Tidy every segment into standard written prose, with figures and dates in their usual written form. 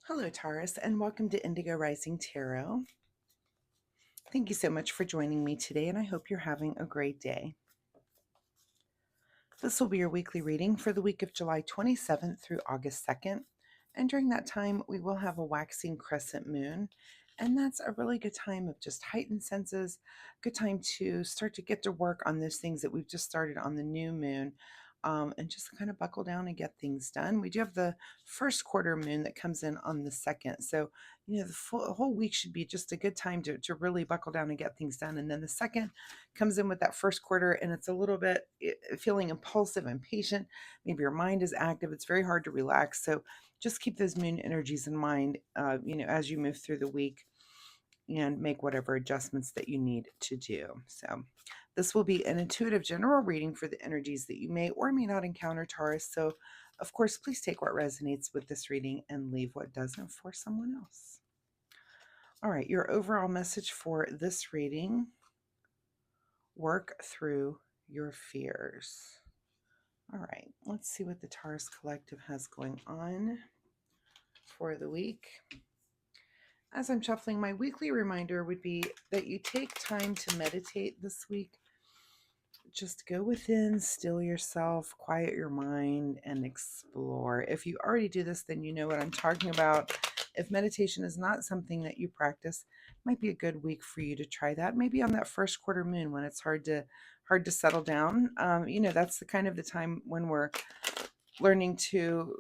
Hello, Taurus, and welcome to Indigo Rising Tarot. Thank you so much for joining me today, and I hope you're having a great day. This will be your weekly reading for the week of July 27th through August 2nd. And during that time, we will have a waxing crescent moon. And that's a really good time of just heightened senses, good time to start to get to work on those things that we've just started on the new moon. And just kind of buckle down and get things done. We do have the first quarter moon that comes in on the 2nd. So, the whole week should be just a good time to really buckle down and get things done. And then the 2nd comes in with that first quarter, and it's a little bit feeling impulsive, impatient. Maybe your mind is active. It's very hard to relax. So just keep those moon energies in mind, as you move through the week and make whatever adjustments that you need to do. So this will be an intuitive general reading for the energies that you may or may not encounter, Taurus. So of course, please take what resonates with this reading and leave what doesn't for someone else. All right, your overall message for this reading: work through your fears. All right, let's see what the Taurus Collective has going on for the week. As I'm shuffling, my weekly reminder would be that you take time to meditate this week. Just go within, still yourself, quiet your mind, and explore. If you already do this, then you know what I'm talking about. If meditation is not something that you practice, it might be a good week for you to try that. Maybe on that first quarter moon when it's hard to settle down. That's the kind of the time when we're learning to,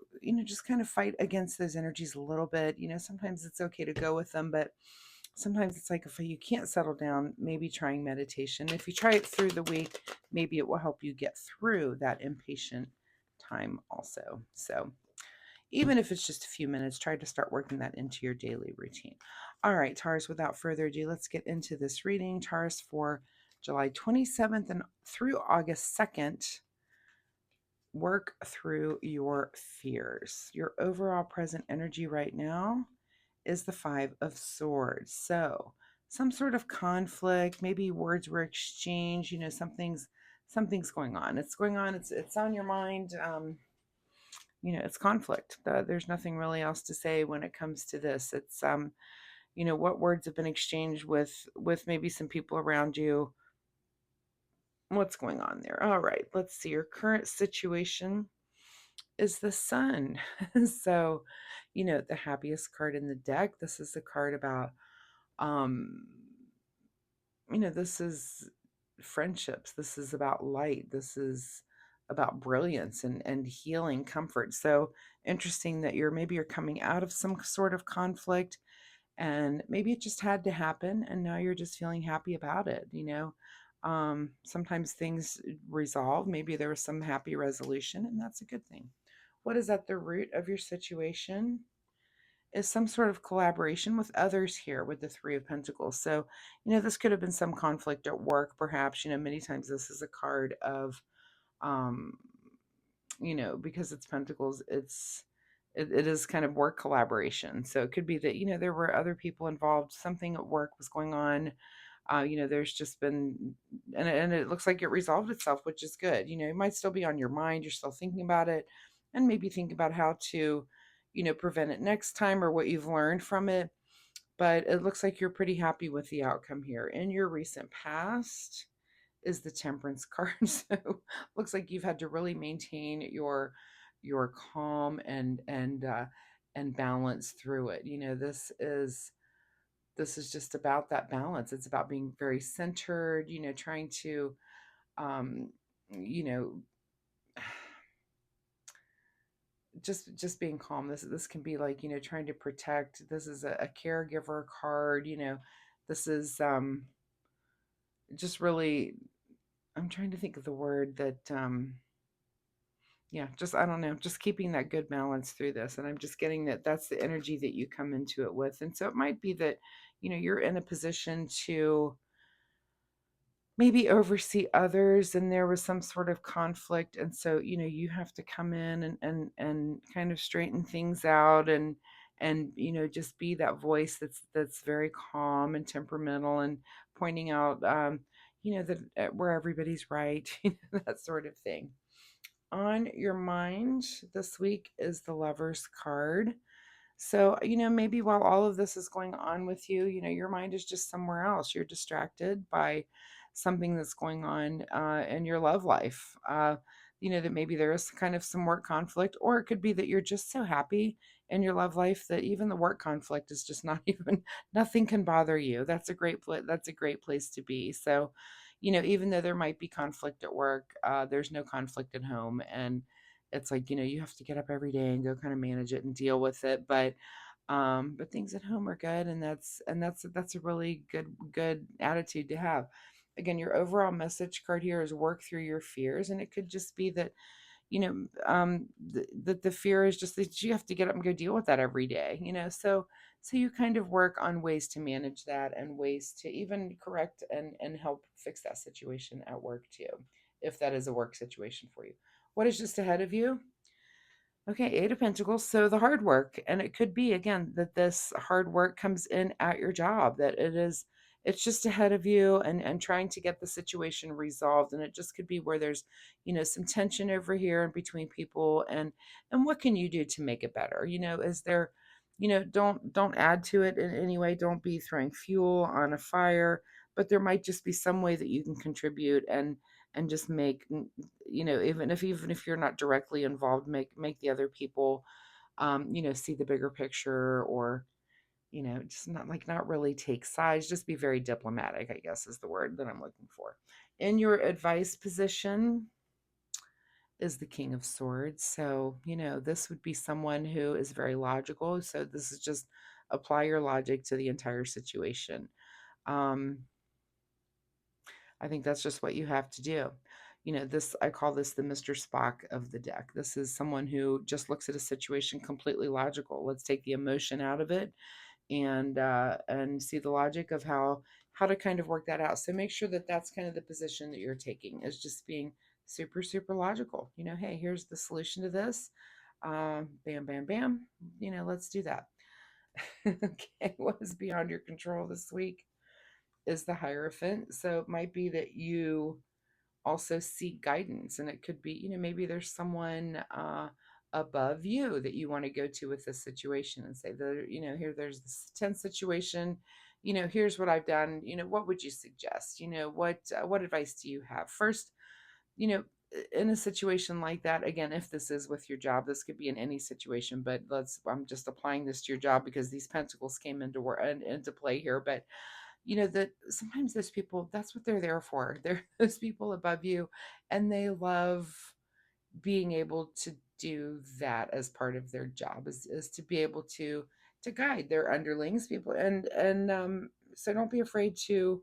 just kind of fight against those energies a little bit. Sometimes it's okay to go with them, but sometimes it's like if you can't settle down, maybe trying meditation. If you try it through the week, maybe it will help you get through that impatient time also. So even if it's just a few minutes, try to start working that into your daily routine. All right, Taurus, without further ado, let's get into this reading. Taurus, for July 27th and through August 2nd, work through your fears. Your overall present energy right now is the Five of Swords. So some sort of conflict, maybe words were exchanged, something's going on. It's going on, it's on your mind. It's conflict. There's nothing really else to say when it comes to this. It's what words have been exchanged with maybe some people around you. What's going on there? All right, let's see. Your current situation is the Sun. So, the happiest card in the deck. This is a card about um this is friendships. This is about light. This is about brilliance and healing, comfort. So interesting that you're coming out of some sort of conflict, and maybe it just had to happen and now you're just feeling happy about it. Sometimes things resolve. Maybe there was some happy resolution, and that's a good thing. What is at the root of your situation is some sort of collaboration with others here with the Three of Pentacles. So, this could have been some conflict at work, perhaps. Many times this is a card of, um, because it's Pentacles, it is kind of work collaboration. So it could be that, there were other people involved, something at work was going on. There's just been, and it looks like it resolved itself, which is good. It might still be on your mind. You're still thinking about it, and maybe think about how to, prevent it next time or what you've learned from it. But it looks like you're pretty happy with the outcome here. In your recent past is the Temperance card. So looks like you've had to really maintain your calm and balance through it. This is just about that balance. It's about being very centered, trying to, um, you know, just being calm. This can be like, trying to protect. This is a caregiver card. This is just really, I'm trying to think of the word that, yeah, just, I don't know, just keeping that good balance through this. And I'm just getting that that's the energy that you come into it with. And so it might be that, you're in a position to maybe oversee others, and there was some sort of conflict. And so, you have to come in and kind of straighten things out, and just be that voice that's very calm and temperamental, and pointing out, that where everybody's right, that sort of thing. On your mind this week is the Lover's card. So, maybe while all of this is going on with you, your mind is just somewhere else. You're distracted by something that's going on in your love life. That maybe there is kind of some work conflict, or it could be that you're just so happy in your love life that even the work conflict is just not even, nothing can bother you. That's a great place to be. So, even though there might be conflict at work, there's no conflict at home. And it's like, you have to get up every day and go kind of manage it and deal with it. But things at home are good, and that's a really good attitude to have. Again, your overall message card here is work through your fears, and it could just be that that the fear is just that you have to get up and go deal with that every day. So you kind of work on ways to manage that, and ways to even correct and help fix that situation at work too, if that is a work situation for you. What is just ahead of you? Okay, Eight of Pentacles. So the hard work, and it could be again that this hard work comes in at your job, that it's just ahead of you, and trying to get the situation resolved. And it just could be where there's, some tension over here and between people, and what can you do to make it better? Is there, don't add to it in any way. Don't be throwing fuel on a fire, but there might just be some way that you can contribute, and just make, even if you're not directly involved, make the other people see the bigger picture, or just not really take sides, just be very diplomatic, I guess is the word that I'm looking for. In your advice position is the King of Swords. So this would be someone who is very logical. So this is just apply your logic to the entire situation. um I think that's just what you have to do. I call this the Mr. Spock of the deck. This is someone who just looks at a situation completely logical. Let's take the emotion out of it, and see the logic of how to kind of work that out. So make sure that that's kind of the position that you're taking, is just being super super logical. Hey, here's the solution to this. Bam bam bam. Let's do that. Okay, what is beyond your control this week is the Hierophant. So it might be that you also seek guidance, and it could be, maybe there's someone above you that you want to go to with this situation, and say, here, there's this tense situation. Here's what I've done. What would you suggest? What advice do you have? First, you know in a situation like that, again, if this is with your job, this could be in any situation, but I'm just applying this to your job because these pentacles came into work and into play here. But that sometimes those people, that's what they're there for. They're those people above you, and they love being able to do that as part of their job, is to be able to guide their underlings, people. And so don't be afraid to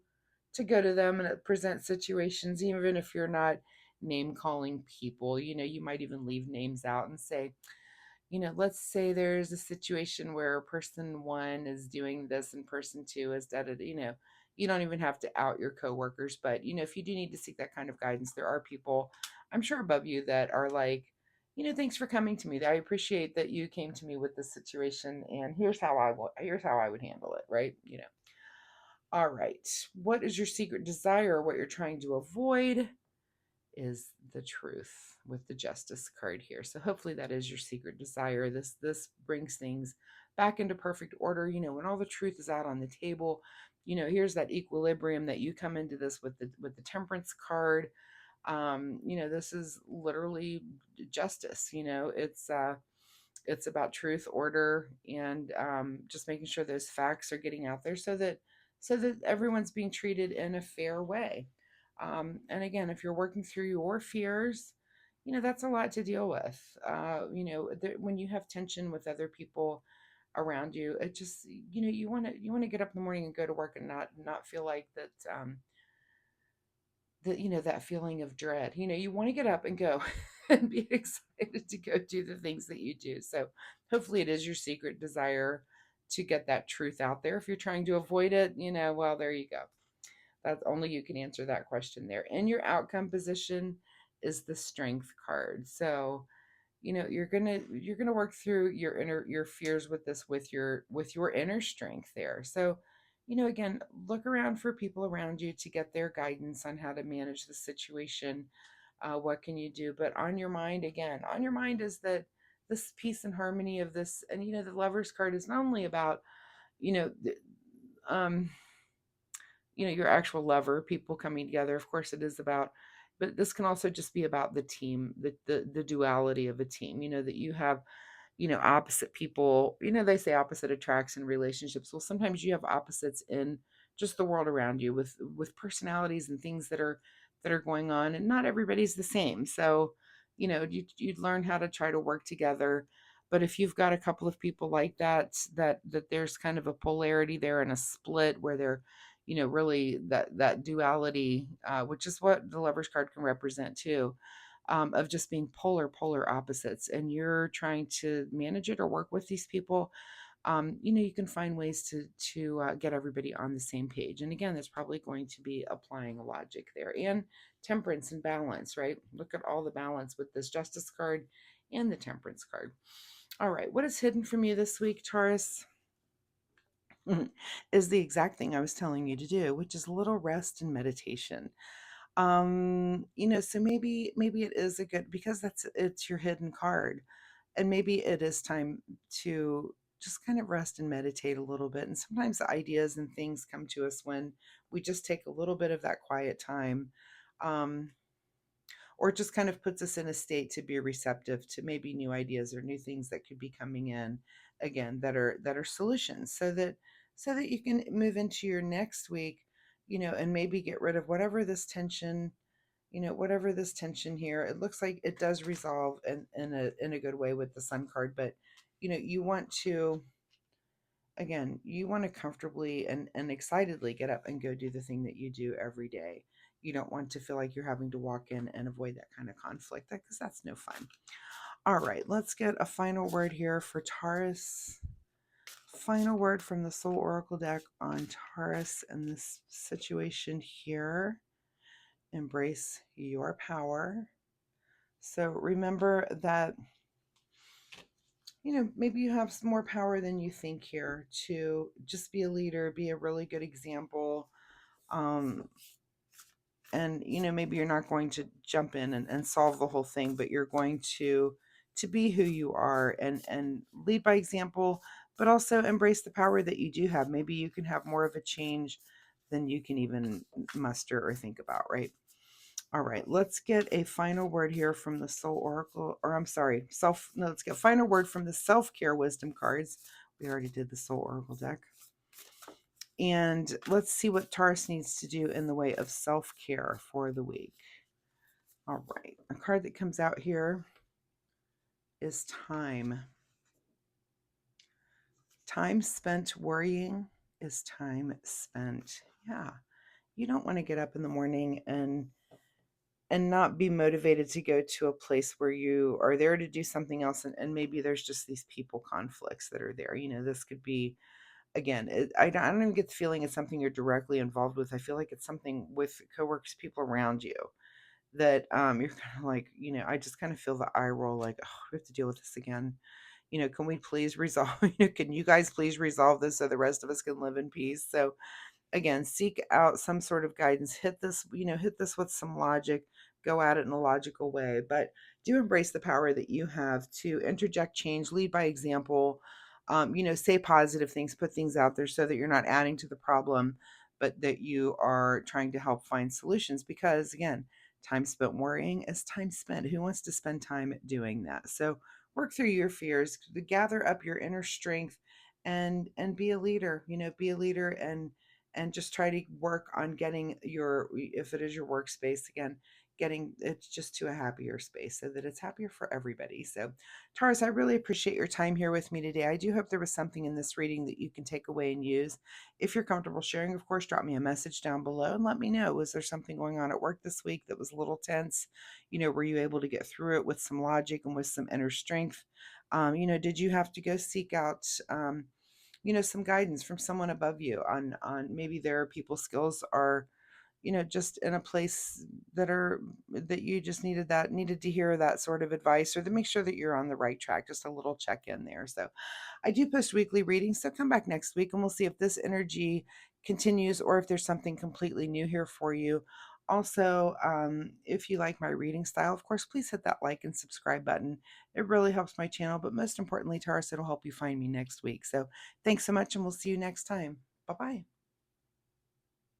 go to them and present situations, even if you're not name calling people. You might even leave names out and say, let's say there's a situation where person one is doing this and person two is da da. You don't even have to out your coworkers, but if you do need to seek that kind of guidance, there are people, I'm sure, above you that are like, thanks for coming to me. I appreciate that you came to me with this situation, and here's how I would handle it, right? All right. What is your secret desire? What you're trying to avoid is the Truth with the Justice card here. So hopefully that is your secret desire. This brings things back into perfect order. When all the truth is out on the table, here's that equilibrium that you come into this with the Temperance card. This is literally justice. It's about truth, order, and just making sure those facts are getting out there, so that everyone's being treated in a fair way. And again, if you're working through your fears, that's a lot to deal with. When you have tension with other people around you, it just, you want to get up in the morning and go to work, and not feel like that. That feeling of dread. You want to get up and go and be excited to go do the things that you do. So hopefully it is your secret desire to get that truth out there. If you're trying to avoid it, well, there you go. That's only you can answer that question there. And your outcome position is the Strength card. So you're gonna work through your fears with this, with your inner strength there. So again, look around for people around you to get their guidance on how to manage the situation. What can you do? But on your mind, again, on your mind is that this peace and harmony of this. And the Lovers card is not only about, you know, um, your actual lover, people coming together. Of course, it is about, but this can also just be about the team, the duality of a team. That you have opposite people. They say opposite attracts in relationships. Well, sometimes you have opposites in just the world around you with personalities and things that are going on, and not everybody's the same. So, you'd learn how to try to work together. But if you've got a couple of people like that there's kind of a polarity there and a split where they're, really that duality, which is what the Lovers card can represent too, of just being polar opposites, and you're trying to manage it or work with these people. You can find ways to get everybody on the same page. And again, there's probably going to be applying a logic there, and temperance and balance, right? Look at all the balance with this Justice card and the Temperance card. All right, what is hidden from you this week, Taurus? Is the exact thing I was telling you to do, which is a little rest and meditation. So maybe it is a good, because it's your hidden card, and maybe it is time to just kind of rest and meditate a little bit. And sometimes the ideas and things come to us when we just take a little bit of that quiet time. um or it just kind of puts us in a state to be receptive to maybe new ideas or new things that could be coming in, again, that are solutions, so that you can move into your next week, and maybe get rid of whatever this tension here. It looks like it does resolve in a good way with the Sun card. But you want to, again, you want to comfortably and excitedly get up and go do the thing that you do every day. You don't want to feel like you're having to walk in and avoid that kind of conflict, because that's no fun. All right, let's get a final word here for Taurus. Final word from the Soul Oracle deck on Taurus and this situation here. Embrace your power. So remember that, maybe you have some more power than you think here, to just be a leader, be a really good example. Um, and, maybe you're not going to jump in and solve the whole thing, but you're going to be who you are and lead by example, but also embrace the power that you do have. Maybe you can have more of a change than you can even muster or think about, right? All right, let's get a final word here from the Soul Oracle, or I'm sorry, let's get a final word from the Self-Care Wisdom cards. We already did the Soul Oracle deck. And let's see what Taurus needs to do in the way of self-care for the week. All right, a card that comes out here is time. Time spent worrying is time spent. Yeah, you don't want to get up in the morning and not be motivated to go to a place where you are there to do something else, and maybe there's just these people conflicts that are there. This could be, again, I don't even get the feeling it's something you're directly involved with. I feel like it's something with coworkers, people around you, that you're kind of like, I just kind of feel the eye roll, like, oh, we have to deal with this again. Can we please resolve, can you guys please resolve this so the rest of us can live in peace? So again, seek out some sort of guidance. Hit this with some logic. Go at it in a logical way, but do embrace the power that you have to interject change, lead by example. Say positive things, put things out there so that you're not adding to the problem, but that you are trying to help find solutions. Because again, time spent worrying is time spent. Who wants to spend time doing that? So work through your fears, gather up your inner strength, and be a leader. Be a leader, and just try to work on getting if it is your workspace, again, getting it just to a happier space so that it's happier for everybody. So Taurus, I really appreciate your time here with me today. I do hope there was something in this reading that you can take away and use. If you're comfortable sharing, of course, drop me a message down below and let me know, was there something going on at work this week that was a little tense? Were you able to get through it with some logic and with some inner strength? Did you have to go seek out some guidance from someone above you on maybe their people skills are, just in a place that you just needed to hear that sort of advice, or to make sure that you're on the right track. Just a little check in there. So I do post weekly readings, so come back next week and we'll see if this energy continues or if there's something completely new here for you Also, if you like my reading style, of course, please hit that like and subscribe button. It really helps my channel, but most importantly, Taurus, it'll help you find me next week. So thanks so much, and we'll see you next time. Bye-bye.